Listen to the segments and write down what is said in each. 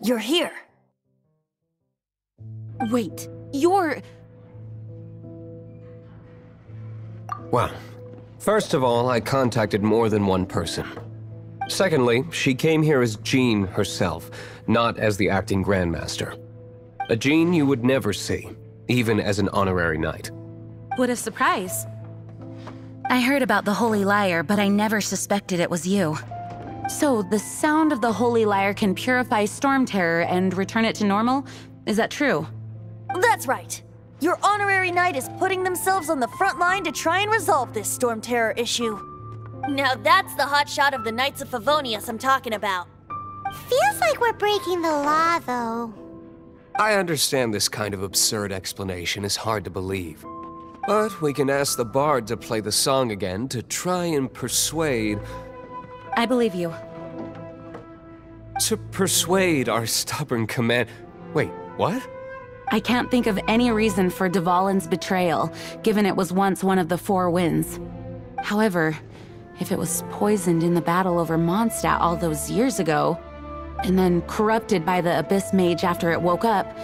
You're here. Wait, you're... Well, first of all, I contacted more than one person. Secondly, she came here as Jean herself, not as the acting Grandmaster. A Jean you would never see, even as an honorary knight. What a surprise. I heard about the Holy Lyre, but I never suspected it was you. So, the sound of the Holy Lyre can purify Storm Terror and return it to normal? Is that true? That's right. Your honorary knight is putting themselves on the front line to try and resolve this Storm Terror issue. Now that's the hotshot of the Knights of Favonius I'm talking about. Feels like we're breaking the law, though. I understand this kind of absurd explanation is hard to believe. But we can ask the bard to play the song again to try and persuade... I believe you. To persuade our stubborn command... Wait, what? I can't think of any reason for Dvalin's betrayal, given it was once one of the Four Winds. However, if it was poisoned in the battle over Mondstadt all those years ago, and then corrupted by the Abyss Mage after it woke up,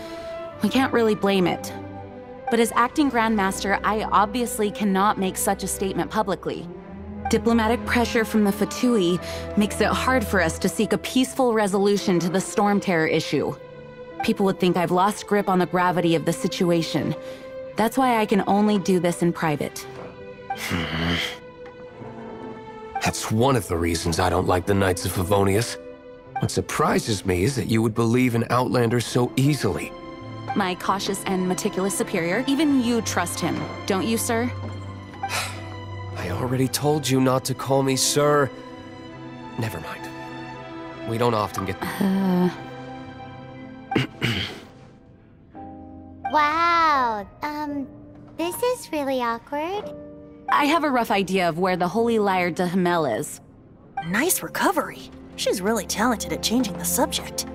we can't really blame it. But as acting Grandmaster, I obviously cannot make such a statement publicly. Diplomatic pressure from the Fatui makes it hard for us to seek a peaceful resolution to the Storm Terror issue. People would think I've lost grip on the gravity of the situation. That's why I can only do this in private. That's one of the reasons I don't like the Knights of Favonius. What surprises me is that you would believe in Outlanders so easily. My cautious and meticulous superior, even you trust him, don't you, sir? I already told you not to call me sir. Never mind. We don't often get... Wow, this is really awkward. I have a rough idea of where the Holy Lyre de Himmel is. Nice recovery. She's really talented at changing the subject.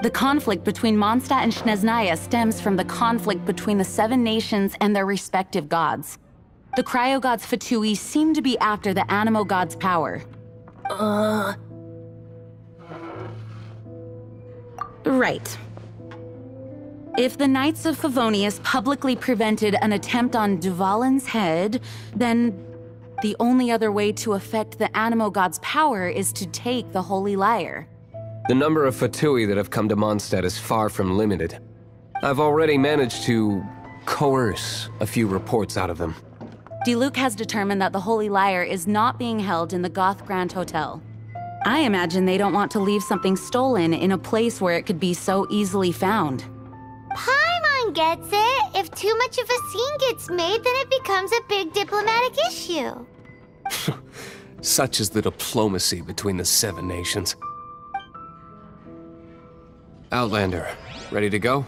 The conflict between Mondstadt and Snezhnaya stems from the conflict between the Seven Nations and their respective gods. The Cryo-Gods Fatui seem to be after the Animo God's power. Right. If the Knights of Favonius publicly prevented an attempt on Dvalin's head, then the only other way to affect the Animo God's power is to take the Holy Lyre. The number of Fatui that have come to Mondstadt is far from limited. I've already managed to coerce a few reports out of them. Diluc has determined that the Holy Lyre is not being held in the Goth Grand Hotel. I imagine they don't want to leave something stolen in a place where it could be so easily found. Paimon gets it. If too much of a scene gets made, then it becomes a big diplomatic issue. Such is the diplomacy between the Seven Nations. Outlander, ready to go?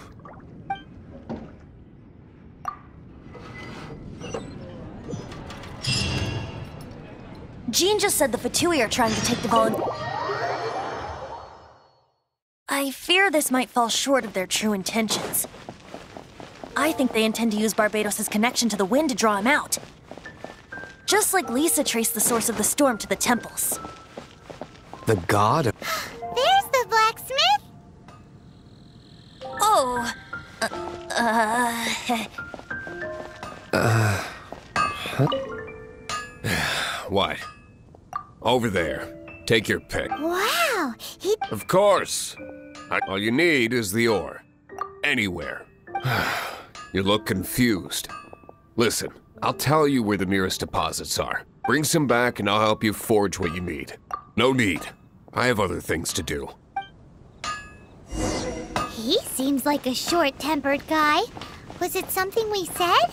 Jean just said the Fatui are trying to take Dvalin. I fear this might fall short of their true intentions. I think they intend to use Barbados' connection to the wind to draw him out. Just like Lisa traced the source of the storm to the temples. The god? There's the blacksmith! Oh, What? Over there. Take your pick. Wow, he... Of course. All you need is the ore. Anywhere. You look confused. Listen, I'll tell you where the nearest deposits are. Bring some back and I'll help you forge what you need. No need. I have other things to do. He seems like a short-tempered guy. Was it something we said?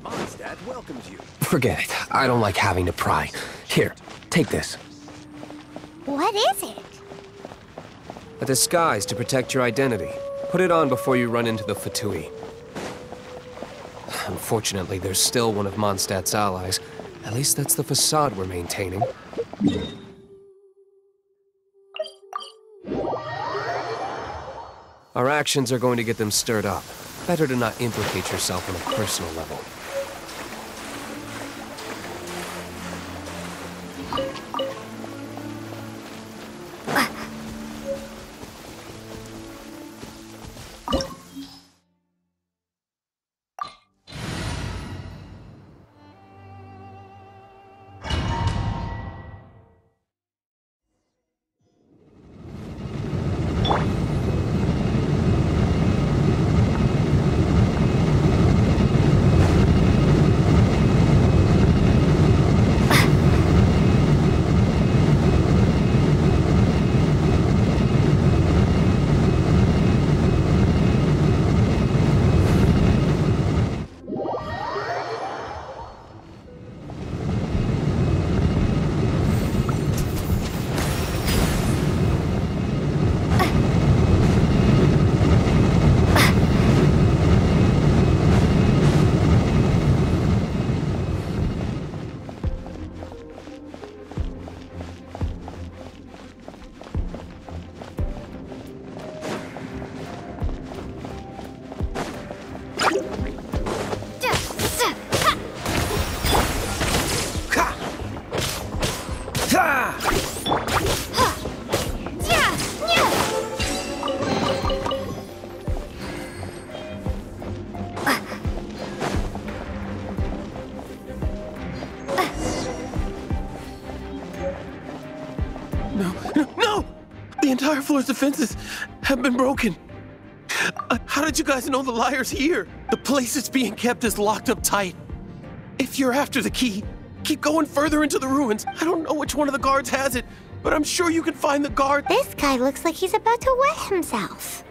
Mondstadt welcomes you. Forget it. I don't like having to pry. Here, take this. What is it? A disguise to protect your identity. Put it on before you run into the Fatui. Unfortunately, there's still one of Mondstadt's allies. At least that's the facade we're maintaining. Our actions are going to get them stirred up. Better to not implicate yourself on a personal level. No! The entire floor's defenses have been broken. How did you guys know the liar's here? The place it's being kept is locked up tight. If you're after the key, keep going further into the ruins. I don't know which one of the guards has it, but I'm sure you can find the guard. This guy looks like he's about to wet himself.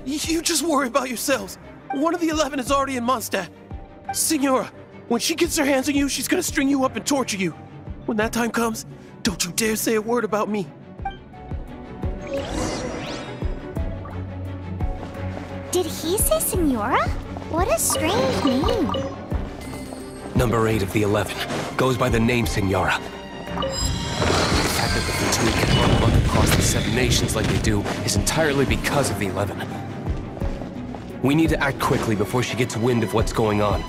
You just worry about yourselves. One of the 11 is already in Mondstadt. Signora, when she gets her hands on you, she's gonna string you up and torture you. When that time comes, don't you dare say a word about me. Did he say Senora? What a strange name. Number 8 of the 11 goes by the name Signora. The fact that the fatigue can run amok across the 7 nations like they do is entirely because of the 11. We need to act quickly before she gets wind of what's going on.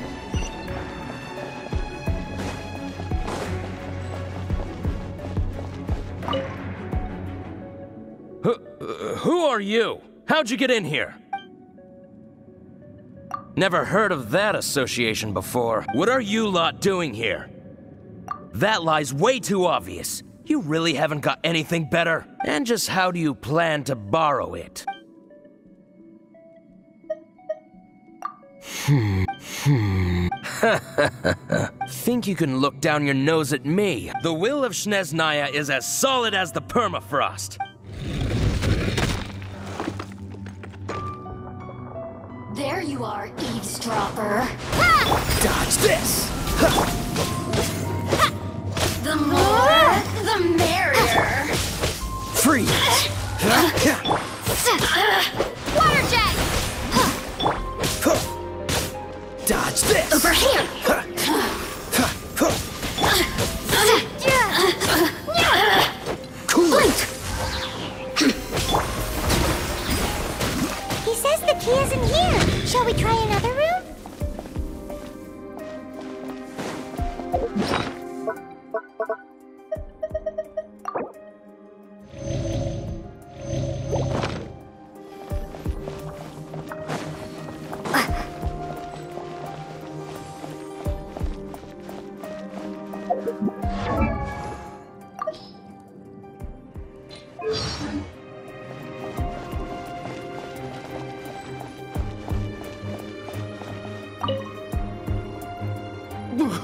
Who are you? How'd you get in here? Never heard of that association before. What are you lot doing here? That lie's way too obvious. You really haven't got anything better? And just how do you plan to borrow it? Think you can look down your nose at me? The will of Snezhnaya is as solid as the permafrost. There you are, eavesdropper. Dodge this! The more, the merrier. Freeze! Water jet! Dodge this! Over here. Cool! He says the key isn't here. Shall we try another room?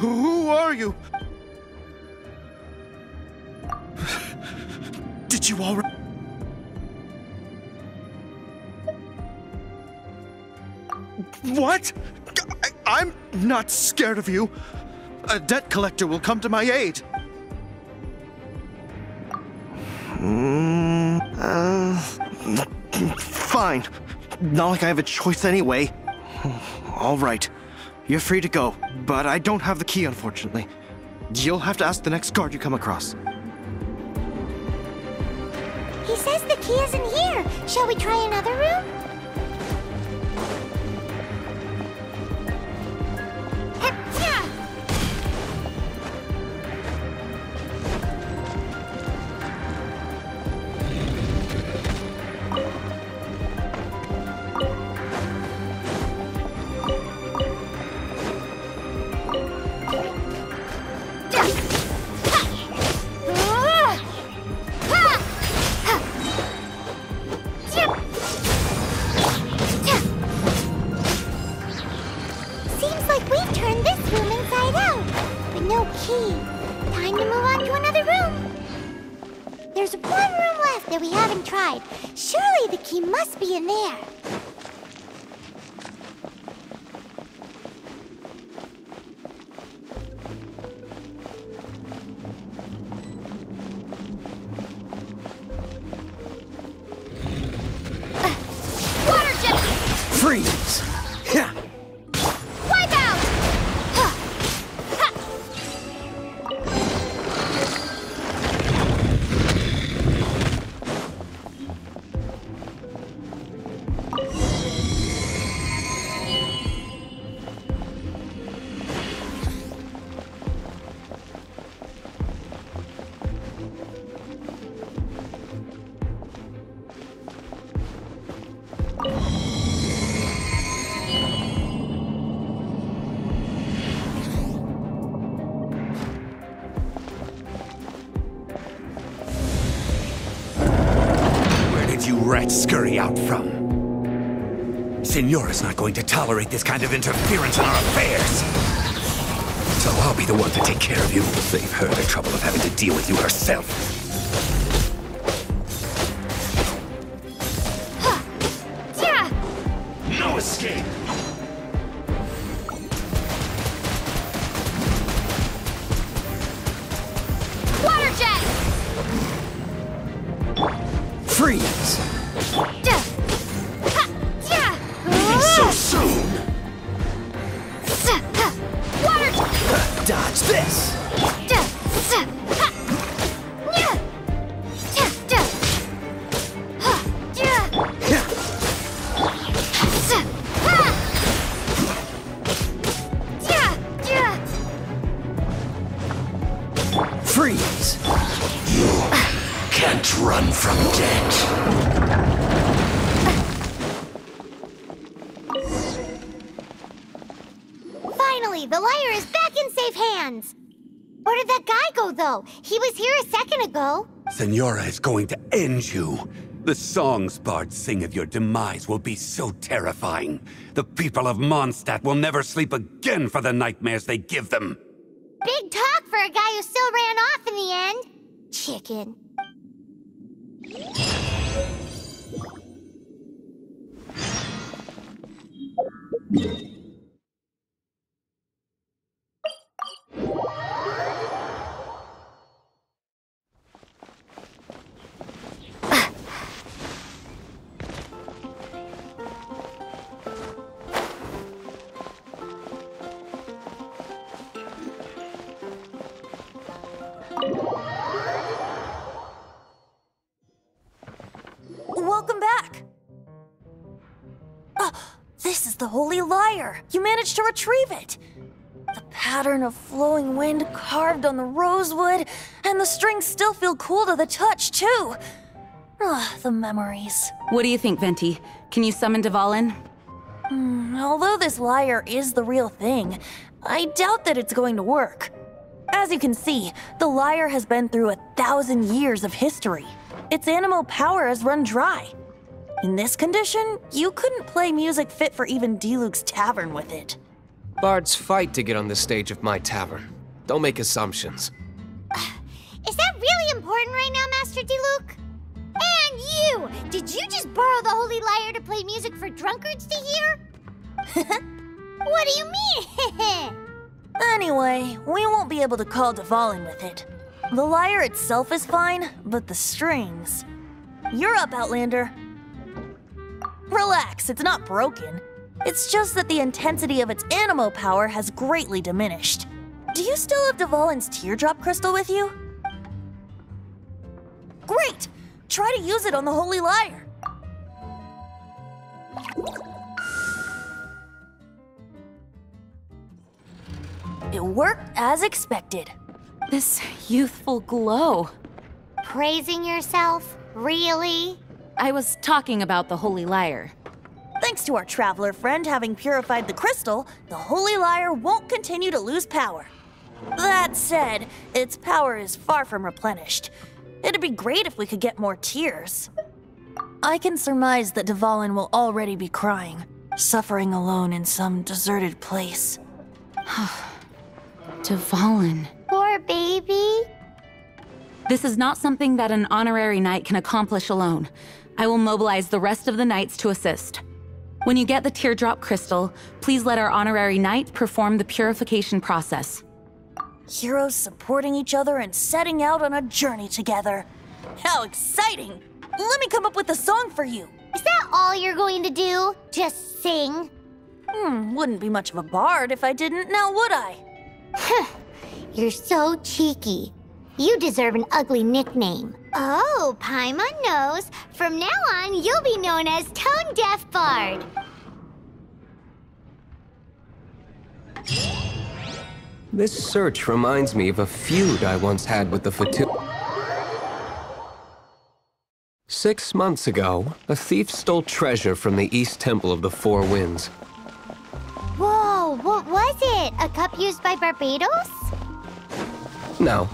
Who are you? Did you all... What? I'm not scared of you. A debt collector will come to my aid. Fine. Not like I have a choice anyway. All right. You're free to go, but I don't have the key, unfortunately. You'll have to ask the next guard you come across. He says the key isn't here. Shall we try another room? inside. Surely the key must be in there. Water jet! Freeze! Yeah. Wipe out! Where did you rats scurry out from? Signora's not going to tolerate this kind of interference in our affairs. So I'll be the one to take care of you. Save her the trouble of having to deal with you herself. Yeah! No escape! Water jet! Freeze! So soon! Water Dodge this! Freeze! You can't run from death. Finally, the lyre is back in safe hands. Where did that guy go, though? He was here a second ago. Signora is going to end you. The songs bards sing of your demise will be so terrifying. The people of Mondstadt will never sleep again for the nightmares they give them. Big talk for a guy who still ran off in the end. Chicken. Welcome back. This is the Holy Lyre. You managed to retrieve it. The pattern of flowing wind carved on the rosewood, and the strings still feel cool to the touch, too. The memories. What do you think, Venti? Can you summon Dvalin? Although this lyre is the real thing, I doubt that it's going to work. As you can see, the lyre has been through 1,000 years of history. Its animal power has run dry. In this condition, you couldn't play music fit for even D-Luke's tavern with it. Bards fight to get on the stage of my tavern. Don't make assumptions. Is that really important right now, Master D-Luke? And you! Did you just borrow the Holy Lyre to play music for drunkards to hear? What do you mean? Anyway, we won't be able to call Dvalin with it. The lyre itself is fine, but the strings... You're up, Outlander. Relax, it's not broken. It's just that the intensity of its animo power has greatly diminished. Do you still have Dvalin's teardrop crystal with you? Great! Try to use it on the Holy Lyre. It worked as expected. This youthful glow. Praising yourself? Really? I was talking about the Holy Lyre. Thanks to our traveler friend having purified the crystal, the Holy Lyre won't continue to lose power. That said, its power is far from replenished. It'd be great if we could get more tears. I can surmise that Dvalin will already be crying, suffering alone in some deserted place. Dvalin. Poor baby. This is not something that an honorary knight can accomplish alone. I will mobilize the rest of the knights to assist. When you get the teardrop crystal, please let our honorary knight perform the purification process. Heroes supporting each other and setting out on a journey together. How exciting! Let me come up with a song for you. Is that all you're going to do? Just sing? Wouldn't be much of a bard if I didn't, now would I? You're so cheeky. You deserve an ugly nickname. Oh, Paimon knows. From now on, you'll be known as Tone Deaf Bard. This search reminds me of a feud I once had with the Fatui. 6 months ago, a thief stole treasure from the East Temple of the Four Winds. Whoa, what was it? A cup used by Barbados? No.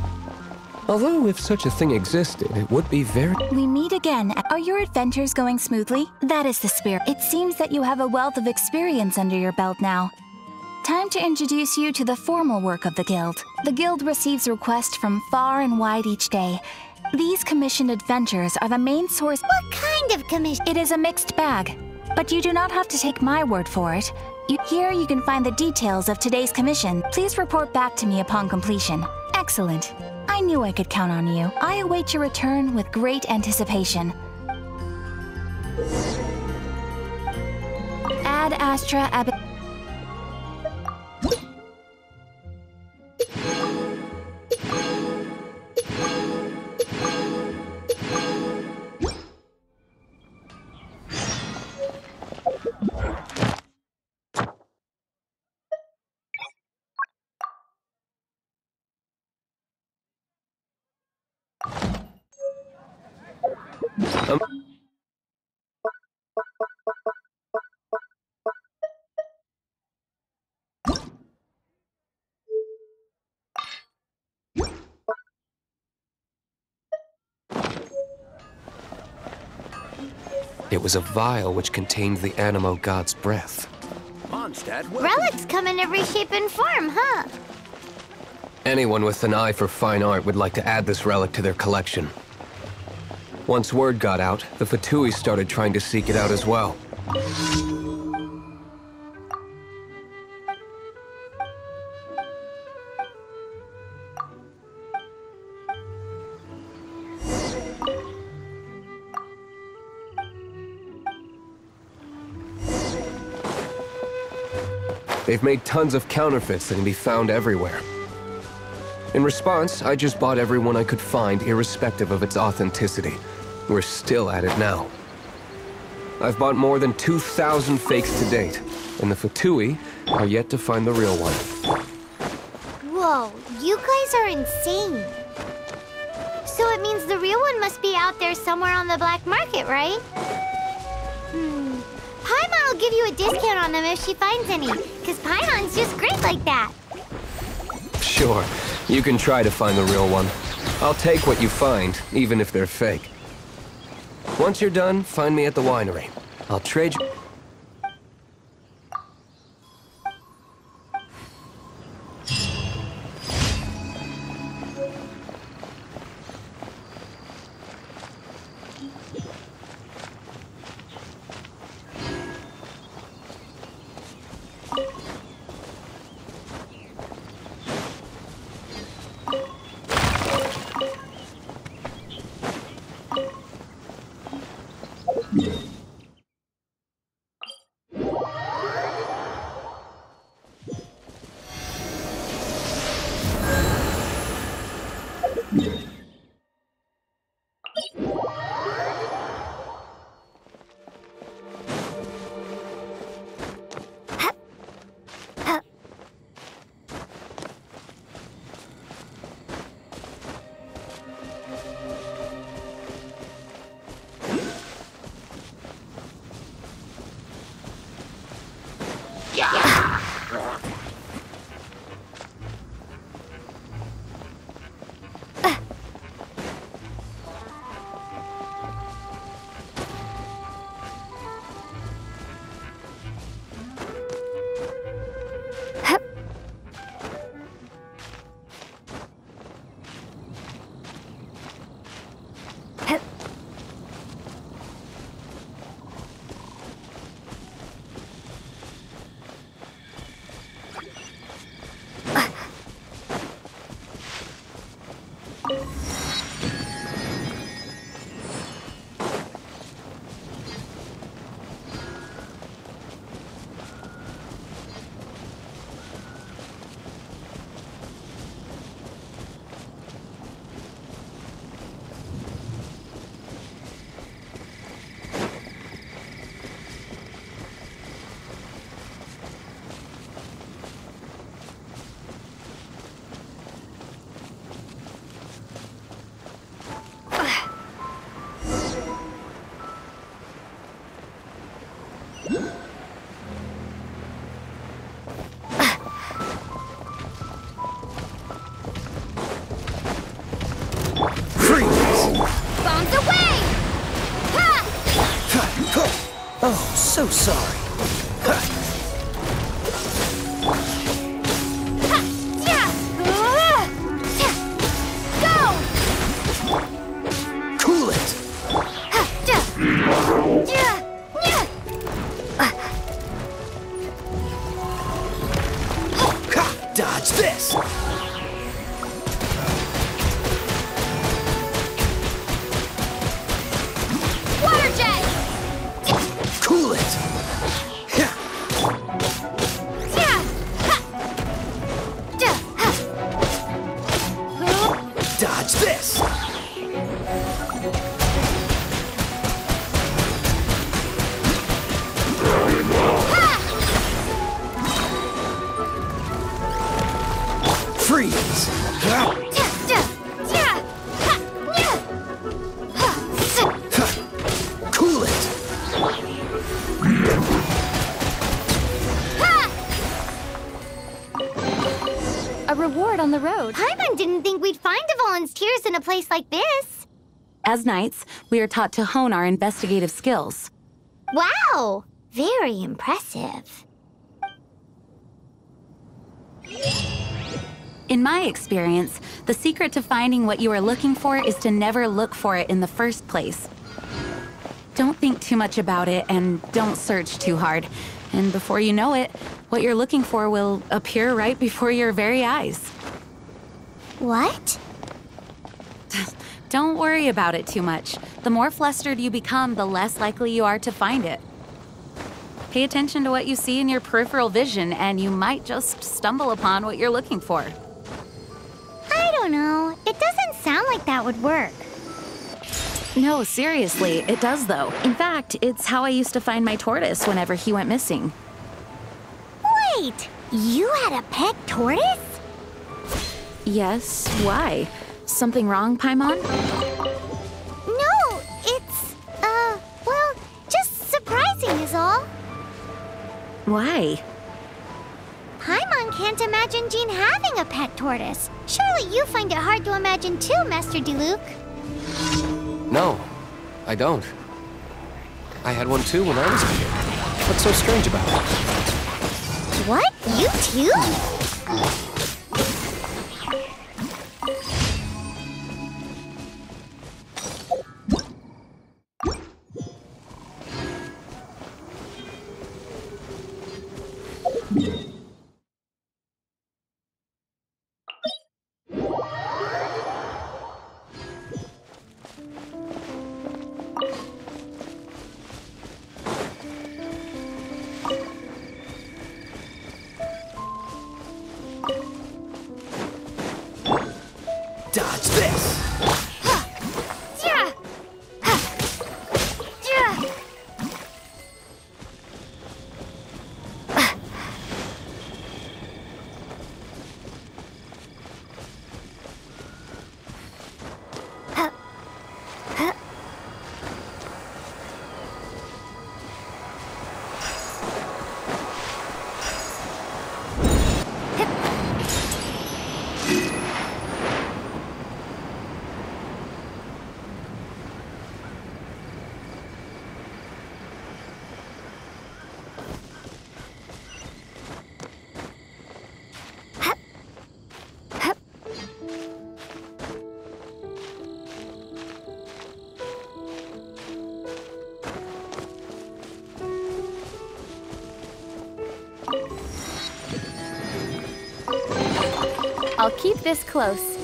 Although if such a thing existed, it would be very... We meet again. Are your adventures going smoothly? That is the spirit. It seems that you have a wealth of experience under your belt now. Time to introduce you to the formal work of the Guild. The Guild receives requests from far and wide each day. These commissioned adventures are the main source. What kind of commission? It is a mixed bag, but you do not have to take my word for it. Here you can find the details of today's commission. Please report back to me upon completion. Excellent. I knew I could count on you. I await your return with great anticipation. Ad Astra Ab... It was a vial which contained the Animo god's breath. Relics come in every shape and form, huh? Anyone with an eye for fine art would like to add this relic to their collection. Once word got out, the Fatui started trying to seek it out as well. They've made tons of counterfeits that can be found everywhere. In response, I just bought every one I could find, irrespective of its authenticity. We're still at it now. I've bought more than 2,000 fakes to date, and the Fatui are yet to find the real one. Whoa, you guys are insane. So it means the real one must be out there somewhere on the black market, right? Paimon will give you a discount on them if she finds any, because Paimon's just great like that. Sure, you can try to find the real one. I'll take what you find, even if they're fake. Once you're done, find me at the winery. I'll trade you... Bombs away! Ha! Oh, so sorry. Ha! Yeah! Go! Cool it! Ha! Yeah! Ha! Dodge this! Water jet! Cool it! Yeah. Yeah! Ha! Yeah! Ha! Dodge this! Freeze! Yeah! Yeah! Ha! Yeah! Ha! Cool it! A reward on the road. Paimon didn't think we'd find Devolin's tears in a place like this. As knights, we are taught to hone our investigative skills. Wow! Very impressive. In my experience, the secret to finding what you are looking for is to never look for it in the first place. Don't think too much about it and don't search too hard. And before you know it, what you're looking for will appear right before your very eyes. What? Don't worry about it too much. The more flustered you become, the less likely you are to find it. Pay attention to what you see in your peripheral vision, and you might just stumble upon what you're looking for. I don't know. It doesn't sound like that would work. No, seriously, it does though. In fact, it's how I used to find my tortoise whenever he went missing. Wait! You had a pet tortoise? Yes, why? Something wrong, Paimon? No, it's, well, just surprising is all. Why? Paimon can't imagine Jean having a pet tortoise. Surely you find it hard to imagine too, Master Diluc. No, I don't. I had one too when I was a kid. What's so strange about it? What? You too? Dodge this! Yeah! Ha! Yeah! I'll keep this close.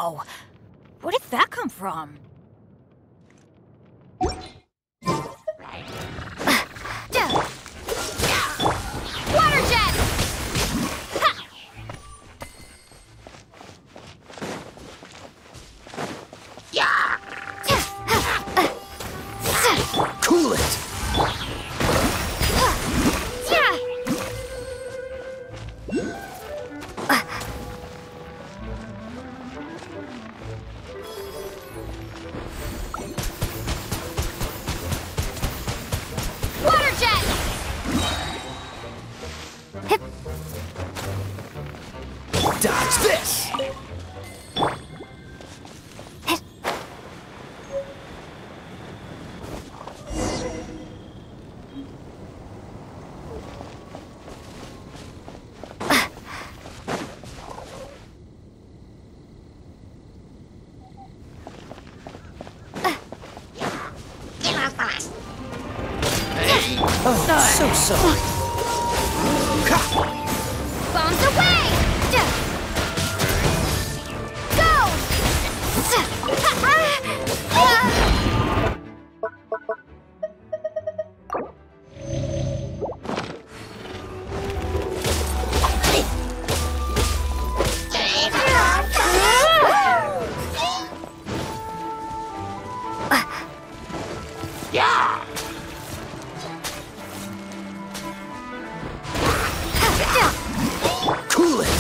Whoa! Where did that come from? Water jet! Cool it! Water jet! Dodge this! Oh, so sorry. Bombs away! Cool it!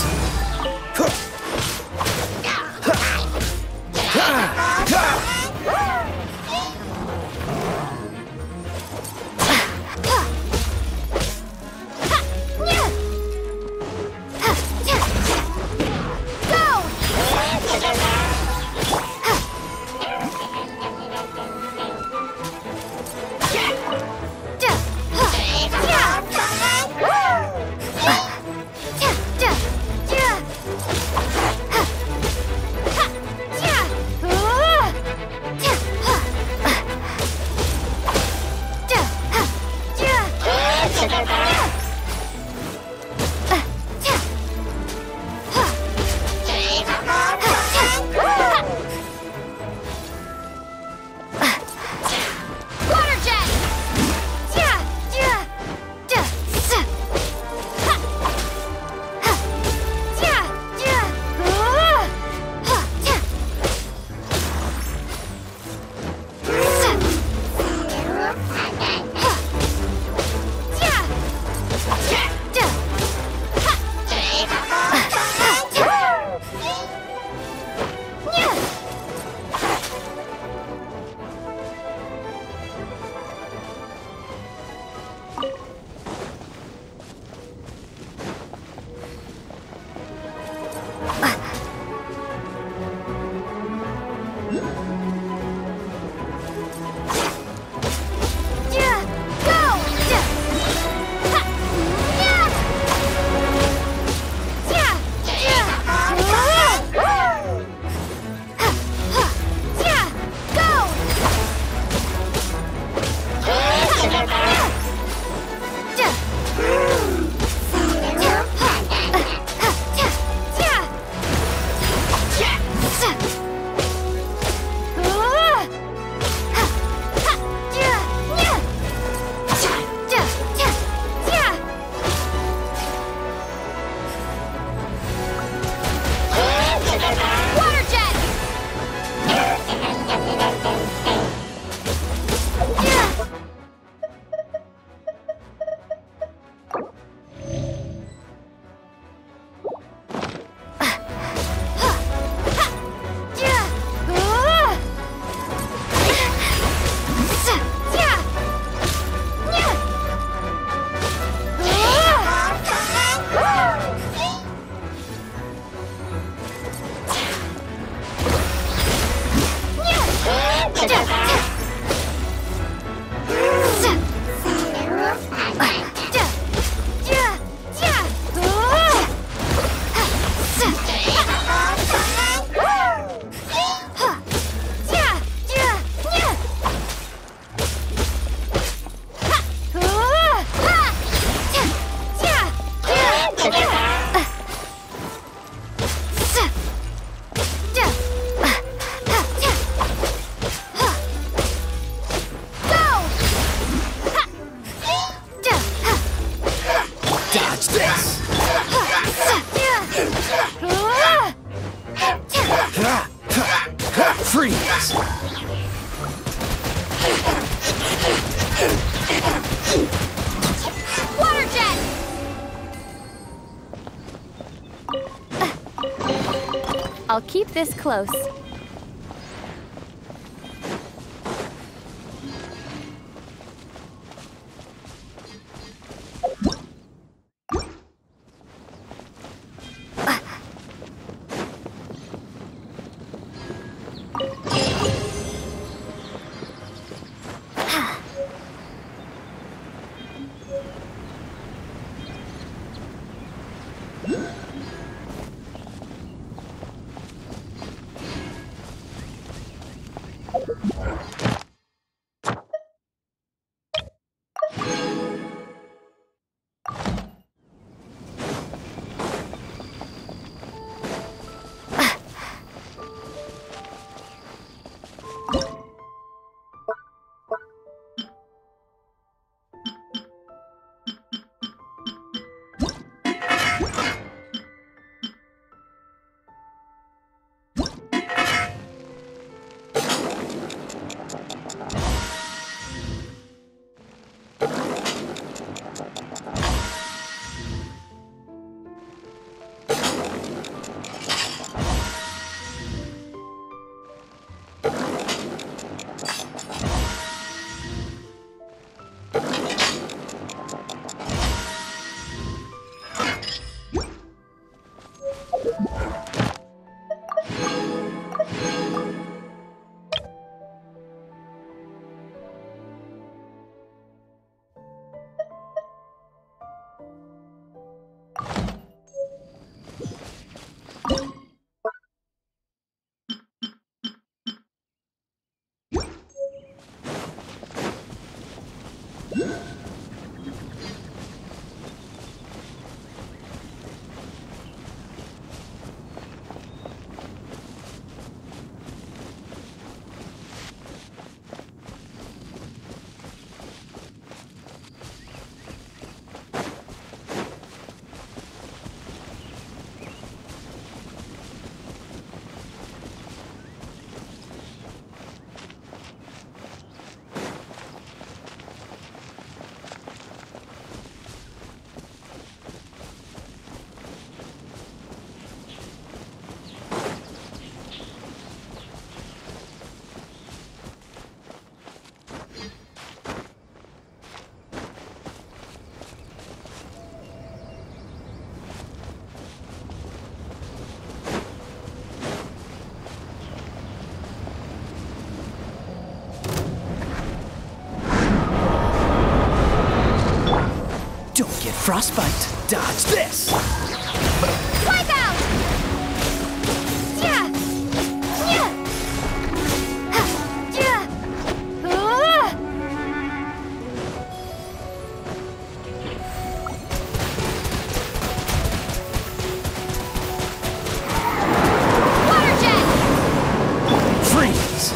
Water jet! I'll keep this close. Frostbite. Dodge this! Wipe out! Yeah! Yeah! Yeah! Water jet! Freeze!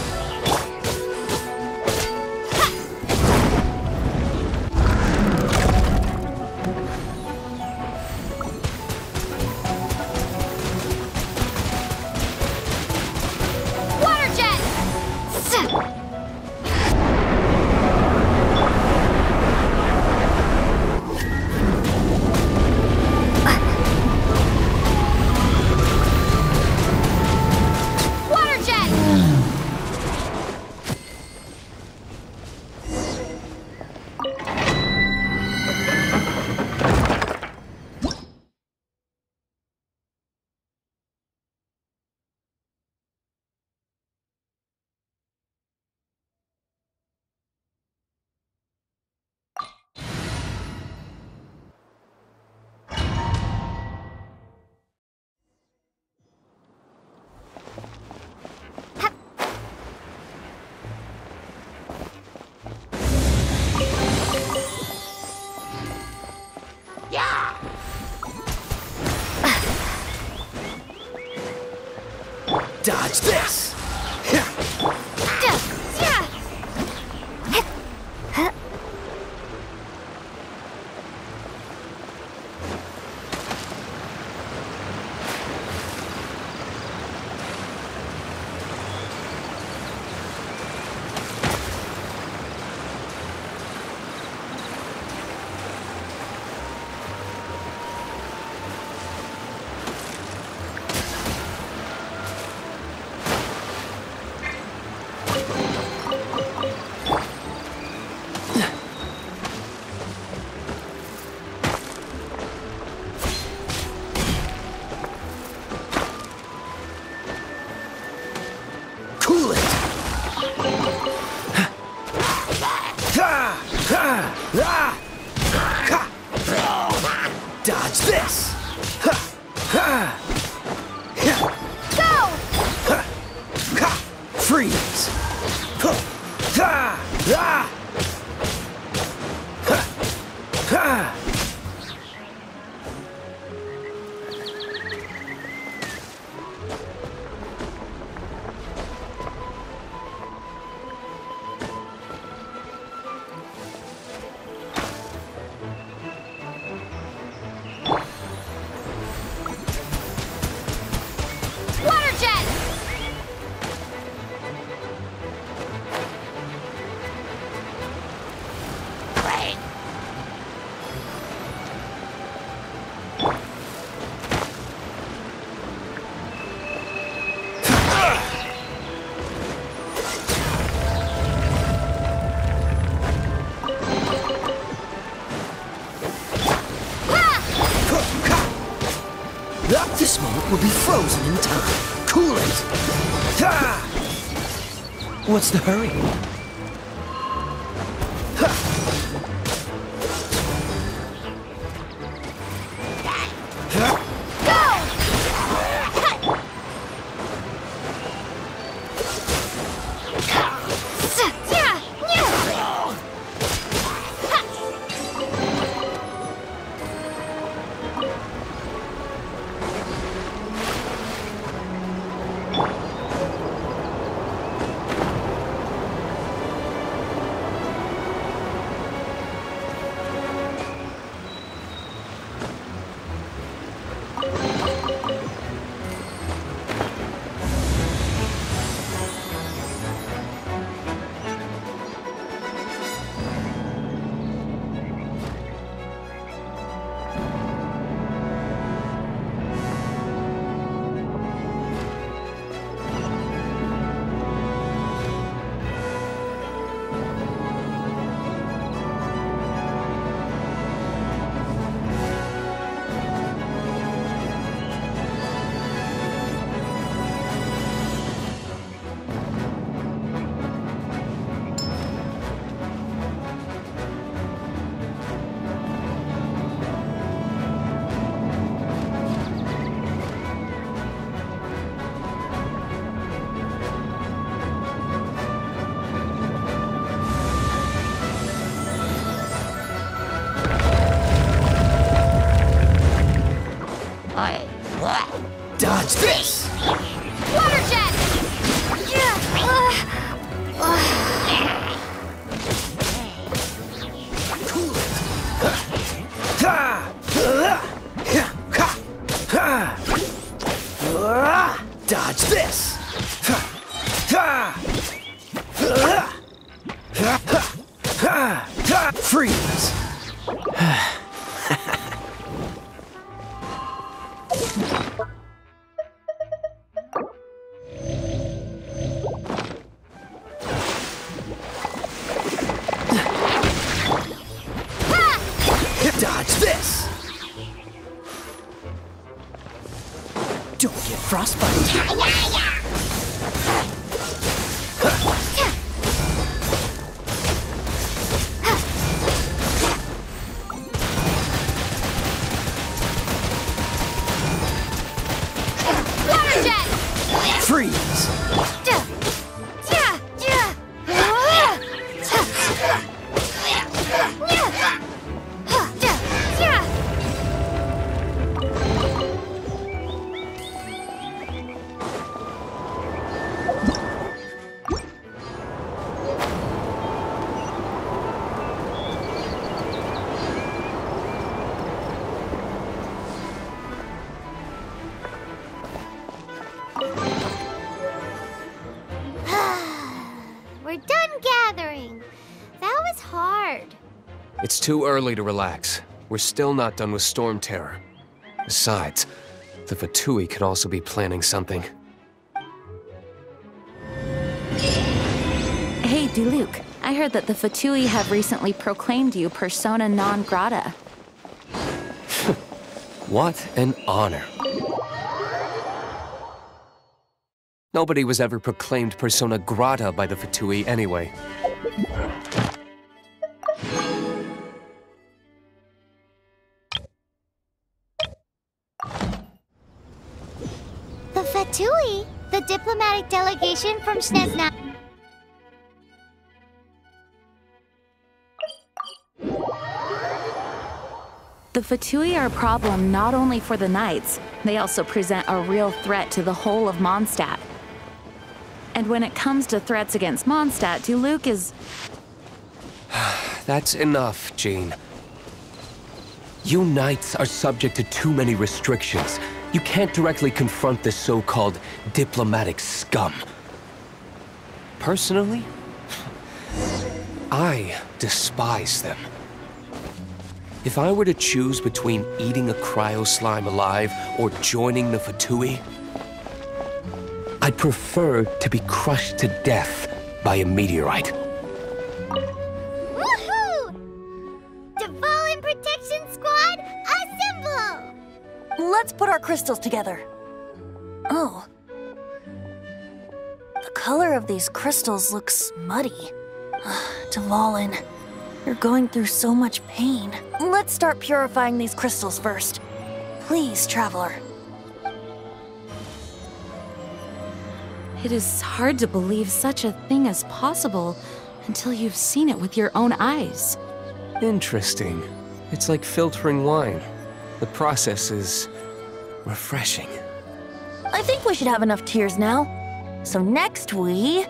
Ah! Ha! Dodge this! Ha! Ha! Go! Ha! Ha! Freeze! Ha! Ha! Ah! Ha! Ha! Water jet! This moment will be frozen in time. Cool it! Ha! What's the hurry? Dodge this! Water jet! Cool it! Ha! Ha! Ha! Dodge this! Freeze! Dodge this! Don't get frostbite! Water jet! Freeze! We're done gathering. That was hard. It's too early to relax. We're still not done with Storm Terror. Besides, the Fatui could also be planning something. Hey, Diluc, I heard that the Fatui have recently proclaimed you persona non grata. What an honor. Nobody was ever proclaimed persona grata by the Fatui anyway. Fatui, the diplomatic delegation from Snezna. The Fatui are a problem not only for the Knights, they also present a real threat to the whole of Mondstadt. And when it comes to threats against Mondstadt, Diluc is... That's enough, Jean. You Knights are subject to too many restrictions. You can't directly confront this so-called diplomatic scum. Personally, I despise them. If I were to choose between eating a cryo slime alive or joining the Fatui, I'd prefer to be crushed to death by a meteorite. Woohoo! Dvalin Protection Squad, assemble! Let's put our crystals together. Oh. The color of these crystals looks muddy. Dvalin, you're going through so much pain. Let's start purifying these crystals first. Please, Traveler. It is hard to believe such a thing is possible until you've seen it with your own eyes. Interesting. It's like filtering wine. The process is refreshing. I think we should have enough tears now. So next we...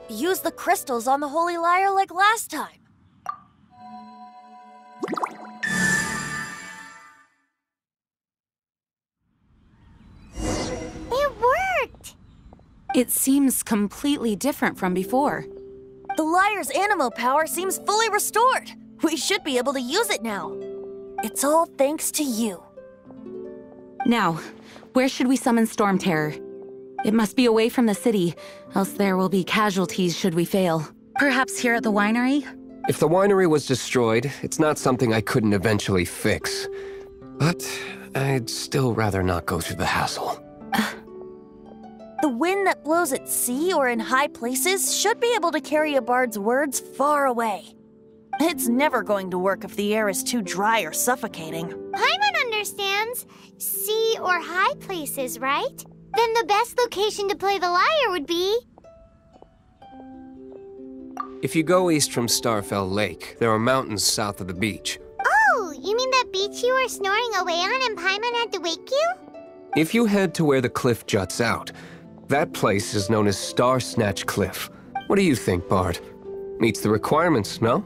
use the crystals on the Holy Lyre like last time. It worked! It seems completely different from before. The Lyre's animo power seems fully restored. We should be able to use it now. It's all thanks to you. Now, where should we summon Storm Terror? It must be away from the city, else there will be casualties should we fail. Perhaps here at the winery? If the winery was destroyed, it's not something I couldn't eventually fix. But I'd still rather not go through the hassle. The wind that blows at sea or in high places should be able to carry a bard's words far away. It's never going to work if the air is too dry or suffocating. Paimon understands. Sea or high places, right? Then the best location to play the lyre would be... If you go east from Starfell Lake, there are mountains south of the beach. Oh, you mean that beach you were snoring away on and Paimon had to wake you? If you head to where the cliff juts out, that place is known as Star Snatch Cliff. What do you think, Bard? Meets the requirements, no?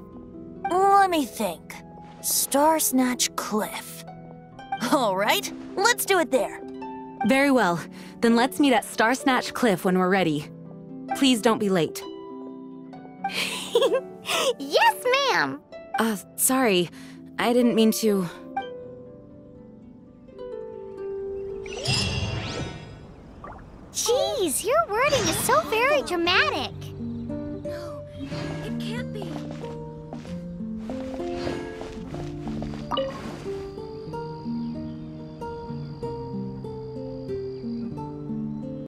Let me think. Star Snatch Cliff. All right, let's do it there. Very well. Then let's meet at Star Snatch Cliff when we're ready. Please don't be late. Yes, ma'am! Sorry. I didn't mean to... Jeez, your wording is so very dramatic. No, it can't be.